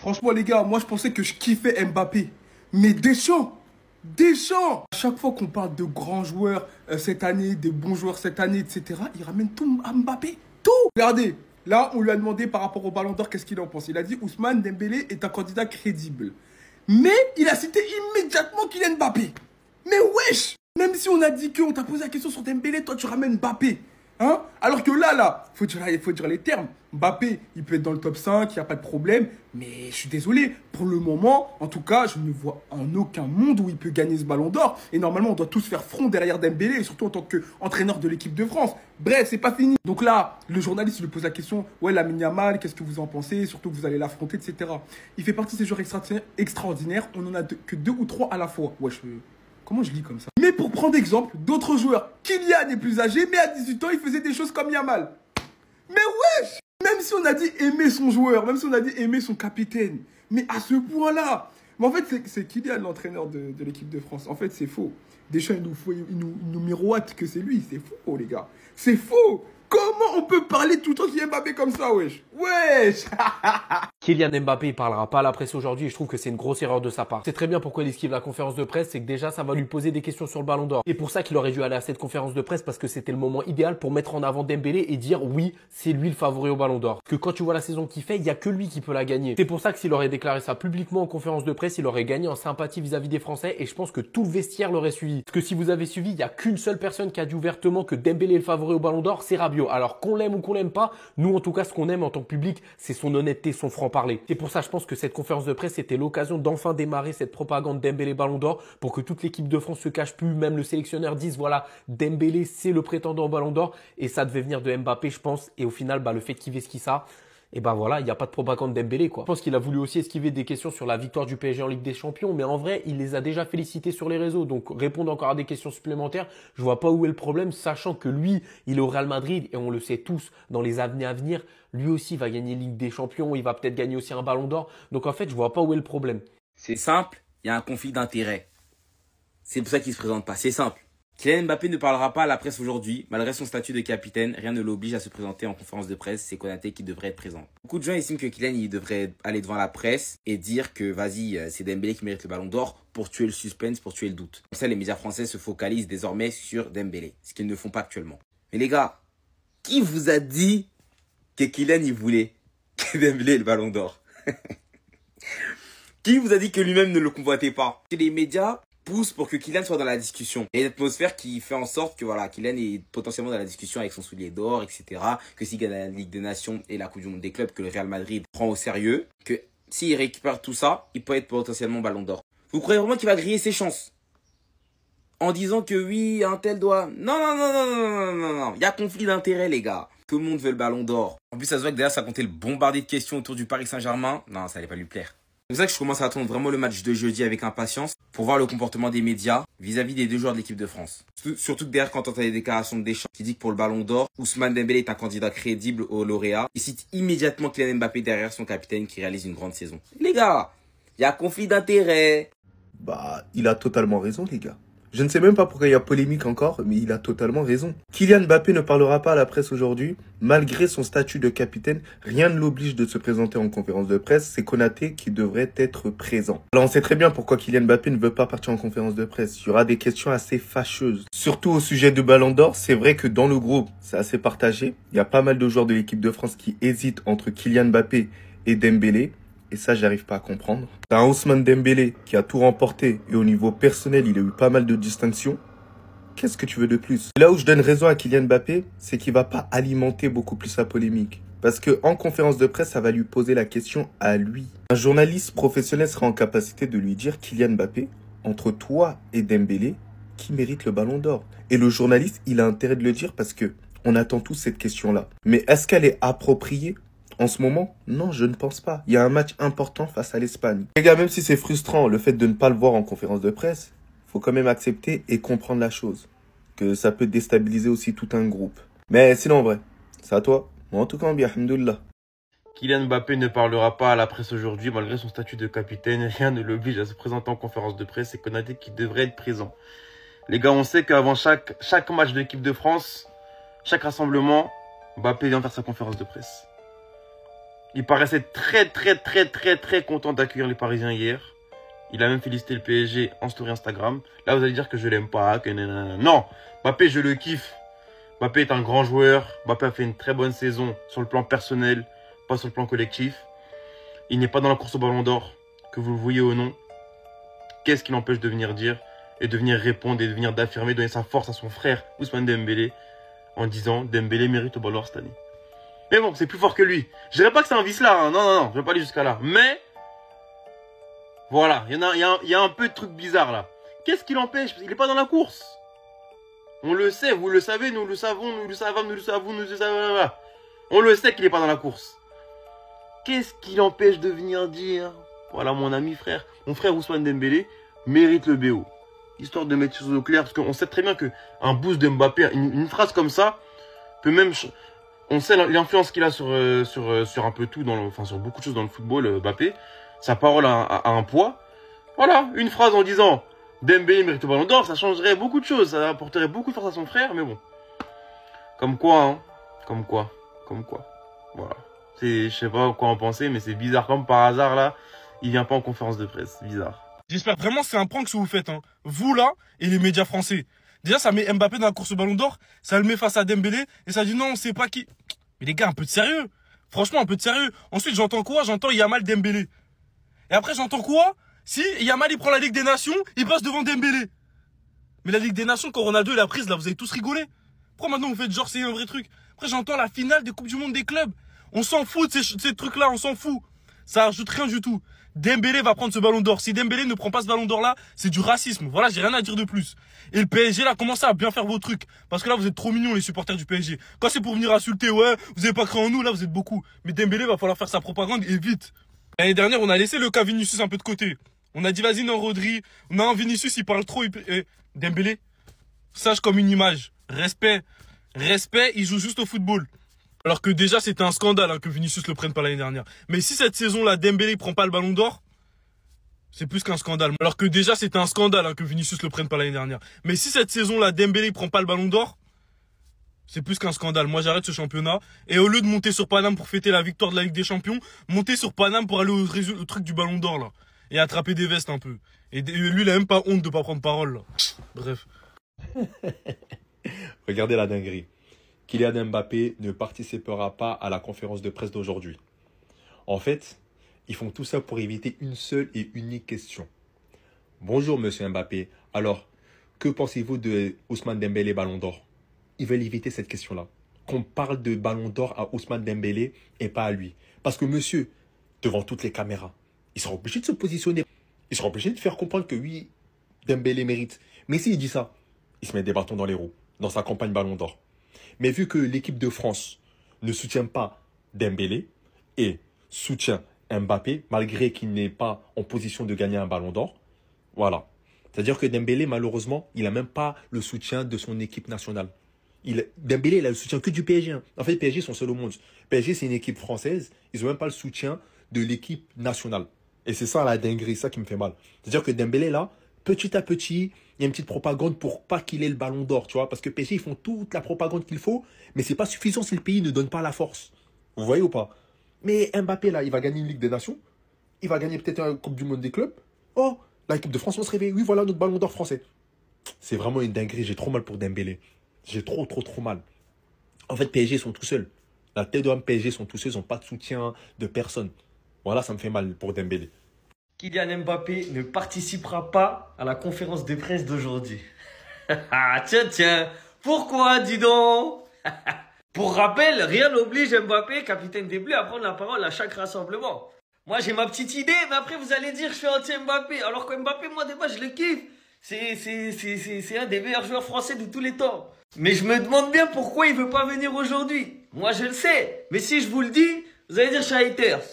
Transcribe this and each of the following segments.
Franchement, les gars, moi, je pensais que je kiffais Mbappé. Mais Deschamps. À chaque fois qu'on parle de grands joueurs cette année, des bons joueurs cette année, etc., il ramène tout à Mbappé. Tout. Regardez, là, on lui a demandé par rapport au Ballon d'Or, qu'est-ce qu'il en pense. Il a dit Ousmane Dembélé est un candidat crédible. Mais il a cité immédiatement Kylian Mbappé. Mais wesh! Même si on a dit qu'on t'a posé la question sur Dembélé, toi, tu ramènes Mbappé. Hein? Alors que là, faut dire les termes. Mbappé, il peut être dans le top 5, il n'y a pas de problème. Mais je suis désolé, pour le moment, en tout cas, je ne vois en aucun monde où il peut gagner ce ballon d'or. Et normalement, on doit tous faire front derrière Dembélé, et surtout en tant qu'entraîneur de l'équipe de France. Bref, c'est pas fini. Donc là, le journaliste lui pose la question, ouais, Lamine Yamal, qu'est-ce que vous en pensez? Surtout que vous allez l'affronter, etc. Il fait partie de ces joueurs extraordinaires. On en a que 2 ou 3 à la fois. Ouais, comment je lis comme ça? Mais pour prendre exemple d'autres joueurs, Kylian est plus âgé, mais à 18 ans, il faisait des choses comme Yamal. Mais wesh! Même si on a dit aimer son joueur, même si on a dit aimer son capitaine, mais à ce point-là. Mais en fait, c'est Kylian l'entraîneur de l'équipe de France. En fait, c'est faux. Deschamps, il nous miroite que c'est lui. C'est faux, les gars. C'est faux! Comment on peut parler tout le temps de Mbappé comme ça, wesh? Wesh! Kylian Mbappé, il parlera pas à la presse aujourd'hui et je trouve que c'est une grosse erreur de sa part. C'est très bien pourquoi il esquive la conférence de presse, c'est que déjà ça va lui poser des questions sur le Ballon d'Or. Et pour ça qu'il aurait dû aller à cette conférence de presse parce que c'était le moment idéal pour mettre en avant Dembélé et dire oui, c'est lui le favori au Ballon d'Or. Parce que quand tu vois la saison qu'il fait, il y a que lui qui peut la gagner. C'est pour ça que s'il aurait déclaré ça publiquement en conférence de presse, il aurait gagné en sympathie vis-à-vis des Français et je pense que tout le vestiaire l'aurait suivi. Parce que si vous avez suivi, il y a qu'une seule personne qui a dit ouvertement que Dembélé est le favori au Ballon d'Or, c'est Rabiot. Alors qu'on l'aime ou qu'on l'aime pas, nous en tout cas ce qu'on aime en tant que public, c'est son honnêteté, son franc-parler. C'est pour ça je pense que cette conférence de presse était l'occasion d'enfin démarrer cette propagande Dembélé Ballon d'Or pour que toute l'équipe de France se cache plus, même le sélectionneur dise voilà, Dembélé c'est le prétendant au Ballon d'Or et ça devait venir de Mbappé je pense et au final le fait qu'il esquive ça, et ben voilà, il n'y a pas de propagande Dembélé quoi. Je pense qu'il a voulu aussi esquiver des questions sur la victoire du PSG en Ligue des Champions, mais en vrai, il les a déjà félicités sur les réseaux. Donc répondre encore à des questions supplémentaires, je vois pas où est le problème, sachant que lui, il est au Real Madrid et on le sait tous, dans les années à venir, lui aussi va gagner Ligue des Champions, il va peut-être gagner aussi un Ballon d'Or. Donc en fait, je vois pas où est le problème. C'est simple, il y a un conflit d'intérêts. C'est pour ça qu'il se présente pas, c'est simple. Kylian Mbappé ne parlera pas à la presse aujourd'hui. Malgré son statut de capitaine, rien ne l'oblige à se présenter en conférence de presse. C'est Konaté qui devrait être présent. Beaucoup de gens estiment que Kylian il devrait aller devant la presse et dire que vas-y, c'est Dembélé qui mérite le Ballon d'Or pour tuer le suspense, pour tuer le doute. Comme ça, les médias français se focalisent désormais sur Dembélé, ce qu'ils ne font pas actuellement. Mais les gars, qui vous a dit que Kylian il voulait que Dembélé ait le Ballon d'Or? Qui vous a dit que lui-même ne le convoitait pas? Les médias pousse pour que Kylian soit dans la discussion. Il y a une atmosphère qui fait en sorte que voilà, Kylian est potentiellement dans la discussion avec son soulier d'or, etc. Que s'il gagne la Ligue des Nations et la Coupe du Monde des clubs, que le Real Madrid prend au sérieux, que s'il récupère tout ça, il peut être potentiellement Ballon d'Or. Vous croyez vraiment qu'il va griller ses chances en disant que oui, un tel doit... Non, non, non, non, non, non, non, non. Il y a conflit d'intérêts, les gars. Tout le monde veut le Ballon d'Or. En plus, ça se voit que derrière, ça comptait le bombardier de questions autour du Paris Saint-Germain. Non, ça allait pas lui plaire. C'est pour ça que je commence à attendre vraiment le match de jeudi avec impatience pour voir le comportement des médias vis-à-vis des deux joueurs de l'équipe de France. Surtout que derrière, quand on entend les déclarations de Deschamps qui dit que pour le Ballon d'Or, Ousmane Dembélé est un candidat crédible au lauréat, il cite immédiatement Kylian Mbappé derrière son capitaine qui réalise une grande saison. Les gars, il y a conflit d'intérêts. Bah, il a totalement raison, les gars. Je ne sais même pas pourquoi il y a polémique encore, mais il a totalement raison. Kylian Mbappé ne parlera pas à la presse aujourd'hui. Malgré son statut de capitaine, rien ne l'oblige de se présenter en conférence de presse. C'est Konaté qui devrait être présent. Alors on sait très bien pourquoi Kylian Mbappé ne veut pas partir en conférence de presse. Il y aura des questions assez fâcheuses. Surtout au sujet du Ballon d'Or, c'est vrai que dans le groupe, c'est assez partagé. Il y a pas mal de joueurs de l'équipe de France qui hésitent entre Kylian Mbappé et Dembélé. Et ça, j'arrive pas à comprendre. T'as un Ousmane Dembélé qui a tout remporté et au niveau personnel, il a eu pas mal de distinctions. Qu'est-ce que tu veux de plus? Là où je donne raison à Kylian Mbappé, c'est qu'il va pas alimenter beaucoup plus la polémique. Parce que en conférence de presse, ça va lui poser la question à lui. Un journaliste professionnel sera en capacité de lui dire Kylian Mbappé, entre toi et Dembélé, qui mérite le Ballon d'Or? Et le journaliste, il a intérêt de le dire parce que on attend tous cette question-là. Mais est-ce qu'elle est appropriée? En ce moment, non, je ne pense pas. Il y a un match important face à l'Espagne. Les gars, même si c'est frustrant le fait de ne pas le voir en conférence de presse, faut quand même accepter et comprendre la chose. Que ça peut déstabiliser aussi tout un groupe. Mais sinon, en vrai, c'est à toi. Moi, en tout cas, bien, alhamdoulilah. Kylian Mbappé ne parlera pas à la presse aujourd'hui malgré son statut de capitaine. Rien ne l'oblige à se présenter en conférence de presse. C'est Konaté qui devrait être présent. Les gars, on sait qu'avant chaque match de l'équipe de France, chaque rassemblement, Mbappé vient faire sa conférence de presse. Il paraissait très content d'accueillir les Parisiens hier. Il a même félicité le PSG en story Instagram. Là, vous allez dire que je l'aime pas, que nanana. Non, Mbappé, je le kiffe. Mbappé est un grand joueur. Mbappé a fait une très bonne saison sur le plan personnel, pas sur le plan collectif. Il n'est pas dans la course au Ballon d'Or, que vous le voyez ou non. Qu'est-ce qui l'empêche de venir dire et de venir répondre et de venir d'affirmer, donner sa force à son frère Ousmane Dembélé en disant Dembélé mérite au Ballon d'Or cette année. Mais bon, c'est plus fort que lui. Je dirais pas que c'est un vice-là, hein. Non, je vais pas aller jusqu'à là. Mais, voilà, il y a un peu de trucs bizarres là. Qu'est-ce qui l'empêche? Il est pas dans la course. On le sait, vous le savez, nous le savons, nous le savons. On le sait qu'il est pas dans la course. Qu'est-ce qui l'empêche de venir dire voilà, mon ami frère, mon frère Ousmane Dembélé mérite le BO. Histoire de mettre les choses au clair, parce qu'on sait très bien qu'un boost de Mbappé, une phrase comme ça, peut même... On sait l'influence qu'il a sur un peu tout, sur beaucoup de choses dans le football, Mbappé. Sa parole a un poids. Voilà, une phrase en disant Dembélé mérite le Ballon d'Or, ça changerait beaucoup de choses, ça apporterait beaucoup de force à son frère, mais bon. Comme quoi, hein. Comme quoi. Voilà. Je sais pas quoi en penser, mais c'est bizarre comme par hasard là. Il vient pas en conférence de presse, bizarre. J'espère vraiment que c'est un prank ce que vous faites, hein. Vous là et les médias français. Déjà, ça met Mbappé dans la course au Ballon d'Or, ça le met face à Dembélé, et ça dit non, on sait pas qui. Mais les gars, un peu de sérieux. Franchement, un peu de sérieux. Ensuite, j'entends quoi? J'entends Yamal Dembélé. Et après, j'entends quoi? Si Yamal il prend la Ligue des Nations, il passe devant Dembélé. Mais la Ligue des Nations, quand Ronaldo l'a prise, là, vous avez tous rigolé. Pourquoi maintenant vous faites genre c'est un vrai truc? Après, j'entends la finale des Coupes du Monde des clubs. On s'en fout de ces trucs-là, on s'en fout. Ça ajoute rien du tout. Dembélé va prendre ce Ballon d'Or. Si Dembélé ne prend pas ce Ballon d'Or là, c'est du racisme. Voilà, j'ai rien à dire de plus. Et le PSG là, commencez à bien faire vos trucs. Parce que là, vous êtes trop mignons les supporters du PSG. Quand c'est pour venir insulter, ouais, vous avez pas cru en nous, là, vous êtes beaucoup. Mais Dembélé va falloir faire sa propagande et vite. L'année dernière, on a laissé le cas Vinicius un peu de côté. On a dit, vas-y, non, Rodri. Non, Vinicius, il parle trop. Dembélé, sage comme une image. Respect, il joue juste au football. Alors que déjà, c'était un scandale hein, que Vinicius le prenne pas l'année dernière. Mais si cette saison-là, Dembélé prend pas le Ballon d'Or, c'est plus qu'un scandale. Alors que déjà, c'était un scandale hein, que Vinicius le prenne pas l'année dernière. Mais si cette saison-là, Dembélé prend pas le Ballon d'Or, c'est plus qu'un scandale. Moi, j'arrête ce championnat. Et au lieu de monter sur Paname pour fêter la victoire de la Ligue des Champions, monter sur Paname pour aller au truc du Ballon d'Or, là. Et attraper des vestes un peu. Et lui, il a même pas honte de pas prendre parole, là. Bref. Regardez la dinguerie. Kylian Mbappé ne participera pas à la conférence de presse d'aujourd'hui. En fait, ils font tout ça pour éviter une seule et unique question. Bonjour monsieur Mbappé, alors que pensez-vous de Ousmane Dembélé Ballon d'Or? Ils veulent éviter cette question-là. Qu'on parle de Ballon d'Or à Ousmane Dembélé et pas à lui. Parce que monsieur, devant toutes les caméras, il sera obligé de se positionner. Il sera obligé de faire comprendre que oui, Dembélé mérite. Mais s'il dit ça, il se met des bâtons dans les roues dans sa campagne Ballon d'Or. Mais vu que l'équipe de France ne soutient pas Dembélé et soutient Mbappé, malgré qu'il n'est pas en position de gagner un Ballon d'Or, voilà. C'est-à-dire que Dembélé, malheureusement, il n'a même pas le soutien de son équipe nationale. Dembélé, il a le soutien que du PSG. Hein. En fait, PSG sont seuls au monde. PSG, c'est une équipe française. Ils n'ont même pas le soutien de l'équipe nationale. Et c'est ça la dinguerie, ça qui me fait mal. C'est-à-dire que Dembélé, là, petit à petit, il y a une petite propagande pour pas qu'il ait le Ballon d'Or, tu vois. Parce que PSG, ils font toute la propagande qu'il faut, mais c'est pas suffisant si le pays ne donne pas la force. Vous voyez ou pas? Mais Mbappé, là, il va gagner une Ligue des Nations. Il va gagner peut-être une Coupe du Monde des clubs. Oh, l'équipe de France, on se réveille. Oui, voilà notre Ballon d'Or français. C'est vraiment une dinguerie. J'ai trop mal pour Dembélé. J'ai trop mal. En fait, PSG sont tout seuls. La tête de PSG sont tous seuls. Ils n'ont pas de soutien de personne. Voilà, ça me fait mal pour Dembélé. Kylian Mbappé ne participera pas à la conférence de presse d'aujourd'hui. Ah, tiens. Pourquoi, dis donc? Pour rappel, rien n'oblige Mbappé, capitaine des Bleus, à prendre la parole à chaque rassemblement. Moi, j'ai ma petite idée, mais après, vous allez dire je suis anti-Mbappé. Alors que Mbappé, moi, des fois, je le kiffe. C'est un des meilleurs joueurs français de tous les temps. Mais je me demande bien pourquoi il veut pas venir aujourd'hui. Moi, je le sais. Mais si je vous le dis, vous allez dire je suis haters.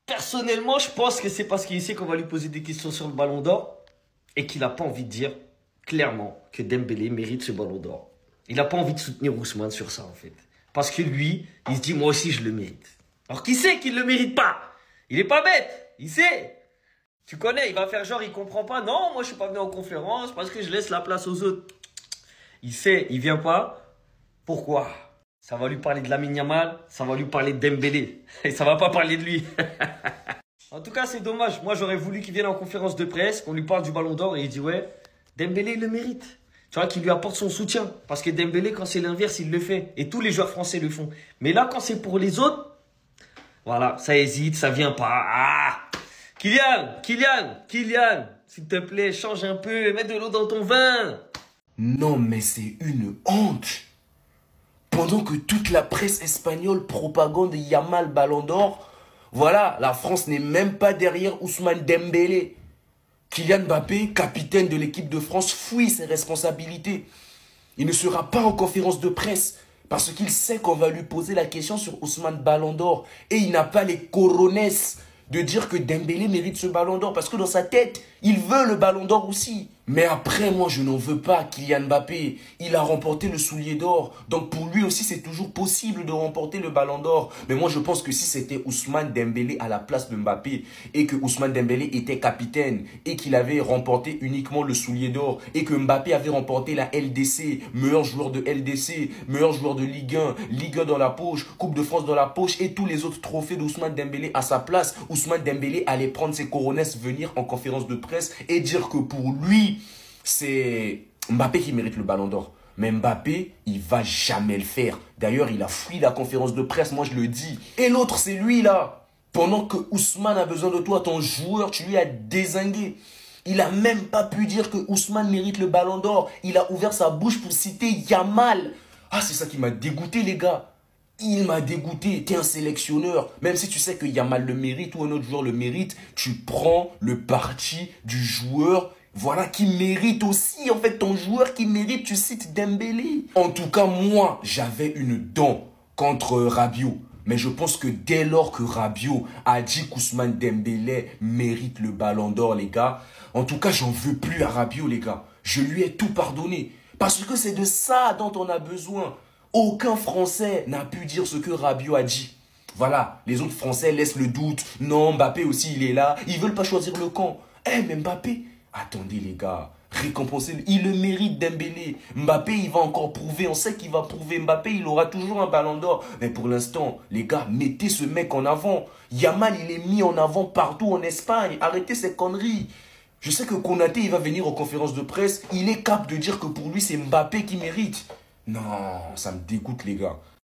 Personnellement, je pense que c'est parce qu'il sait qu'on va lui poser des questions sur le Ballon d'Or et qu'il n'a pas envie de dire clairement que Dembélé mérite ce Ballon d'Or. Il n'a pas envie de soutenir Ousmane sur ça, en fait. Parce que lui, il se dit, moi aussi, je le mérite. Alors qu'il sait qu'il ne le mérite pas. Il n'est pas bête. Il sait. Tu connais, il va faire genre, il comprend pas. Non, moi, je suis pas venu en conférence parce que je laisse la place aux autres. Il sait, il vient pas. Pourquoi? Ça va lui parler de Lamine Yamal, ça va lui parler de Dembélé. Et ça va pas parler de lui. En tout cas, c'est dommage. Moi, j'aurais voulu qu'il vienne en conférence de presse, qu'on lui parle du Ballon d'Or et il dit ouais, Dembélé, il le mérite. Tu vois, qu'il lui apporte son soutien. Parce que Dembélé, quand c'est l'inverse, il le fait. Et tous les joueurs français le font. Mais là, quand c'est pour les autres, voilà, ça hésite, ça vient pas. Ah! Kylian, s'il te plaît, change un peu, mets de l'eau dans ton vin. Non, mais c'est une honte. Pendant que toute la presse espagnole propagande Yamal Ballon d'Or, voilà, la France n'est même pas derrière Ousmane Dembélé. Kylian Mbappé, capitaine de l'équipe de France, fuit ses responsabilités. Il ne sera pas en conférence de presse parce qu'il sait qu'on va lui poser la question sur Ousmane Ballon d'Or. Et il n'a pas les coronets de dire que Dembélé mérite ce Ballon d'Or parce que dans sa tête, il veut le Ballon d'Or aussi. Mais après, moi, je n'en veux pas, Kylian Mbappé. Il a remporté le soulier d'or. Donc, pour lui aussi, c'est toujours possible de remporter le Ballon d'Or. Mais moi, je pense que si c'était Ousmane Dembélé à la place de Mbappé et que Ousmane Dembélé était capitaine et qu'il avait remporté uniquement le soulier d'or et que Mbappé avait remporté la LDC, meilleur joueur de LDC, meilleur joueur de Ligue 1, Ligue 1 dans la poche, Coupe de France dans la poche et tous les autres trophées d'Ousmane Dembélé à sa place, Ousmane Dembélé allait prendre ses coronets, venir en conférence de presse et dire que pour lui, c'est Mbappé qui mérite le Ballon d'Or. Mais Mbappé, il va jamais le faire. D'ailleurs, il a fui la conférence de presse, moi je le dis. Et l'autre, c'est lui là. Pendant que Ousmane a besoin de toi, ton joueur, tu lui as dézingué. Il a même pas pu dire que Ousmane mérite le Ballon d'Or. Il a ouvert sa bouche pour citer Yamal. Ah, c'est ça qui m'a dégoûté, les gars. Il m'a dégoûté, t'es un sélectionneur. Même si tu sais que Yamal le mérite ou un autre joueur le mérite, tu prends le parti du joueur, voilà, qui mérite aussi. En fait, ton joueur qui mérite, tu cites Dembélé. En tout cas, moi, j'avais une dent contre Rabiot. Mais je pense que dès lors que Rabiot a dit qu'Ousmane Dembélé mérite le Ballon d'Or, les gars, en tout cas, j'en veux plus à Rabiot, les gars. Je lui ai tout pardonné. Parce que c'est de ça dont on a besoin. Aucun Français n'a pu dire ce que Rabiot a dit. Voilà, les autres Français laissent le doute. Non, Mbappé aussi, il est là. Ils veulent pas choisir le camp. Mais Mbappé, attendez les gars, récompensez-le. Il le mérite, Dembélé. Mbappé, il va encore prouver. On sait qu'il va prouver. Mbappé, il aura toujours un Ballon d'Or. Mais pour l'instant, les gars, mettez ce mec en avant. Yamal, il est mis en avant partout en Espagne. Arrêtez ces conneries. Je sais que Konaté, il va venir en conférence de presse. Il est capable de dire que pour lui, c'est Mbappé qui mérite. Non, ça me dégoûte les gars.